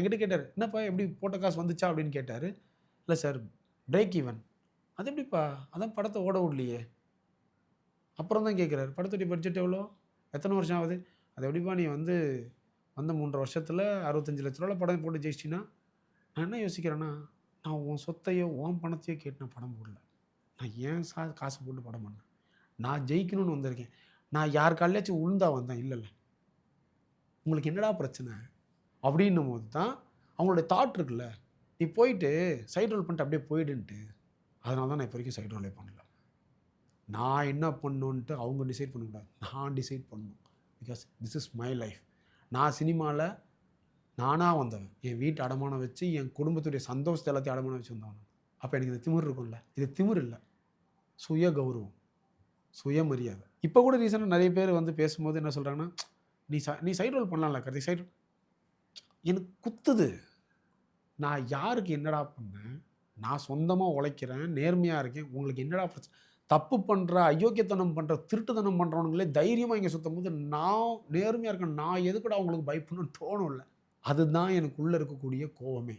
என்கிட்ட கேட்டாரு. "என்னப்பா எப்படி போட்ட காசு வந்துச்சா?" அப்படின்னு கேட்டாரு. "இல்ல சார் பிரேக் ஈவன்." "அது எப்படிப்பா? அதான் படத்த ஓட விடலையே." அப்புறம் தான் கேட்குறாரு. "படத்துடைய பட்ஜெட் எவ்வளோ? எத்தன வருஷம் ஆகுது?" "அது எப்படிப்பா நீ வந்து வந்த 3 1/2 வருஷத்துல ரூ. 65,00,000 படம் போட்டு ஜெயிச்சிட்டீன்னா" நான் என்ன யோசிக்கிறேன்னா, நான் உன் சொத்தையோ, உன் பணத்தையோ கேட்டு நான் படம் போடல. நான் ஏன் காசு போட்டு படம் பண்ணேன். நான் ஜெயிக்கணும்னு வந்திருக்கேன். நான் யார் கால்லயாச்சும் விழுந்தா வந்தேன். இல்லல்ல. உங்களுக்கு என்னடா பிரச்சனை? அப்படின்னும்போது தான் அவங்களுடைய தாட் இருக்குல்ல. நீ போயிட்டு சைடு ரோல் பண்ணிட்டு அப்படியே போயிடுன்ட்டு. அதனால தான் நான் இப்போ வரைக்கும் சைடு ரோலே பண்ணல. நான் என்ன பண்ணணுன்ட்டு அவங்க டிசைட் பண்ணக்கூடாது. நான் டிசைட் பண்ணணும். Because this is my life. நான் சினிமால நானா வந்தவன். என் வீட்ட அடமானம் வச்சு, என் குடும்பத்துடைய சந்தோஷத்த எல்லாத்தையும் அடமானம் வச்சு வந்தவன். அப்ப எனக்கு இந்த திமிரு இருக்கும்ல. இது திமிரு இல்ல. சுய கௌரவம், சுயமரியாதை. இப்ப கூட ரீசென்ட்டா நெறைய பேர் வந்து பேசும்போது என்ன சொல்றாங்கன்னா, நீ சைடு ரோல் பண்ணலாம்ல கார்த்திக் சைடு எனக்கு குத்துது. நான் யாருக்கு என்னடா பண்ணேன்? நான் சொந்தமா உழைக்கிறேன், நேர்மையா இருக்கேன். உங்களுக்கு என்னடா பிரச்சனை? தப்பு பண்ற, அயோக்கியத்தனம் பண்ற, திருட்டுத்தனம் பண்றவனுங்களே தைரியமா இங்க சுத்தும்போது, நான் நேர்மையா இருக்கேன். நான் எதுக்குடா உங்களுக்கு பயப்படணும்னு தோணும்ல. அதுதான் எனக்குள்ள இருக்கக்கூடிய கோவமே.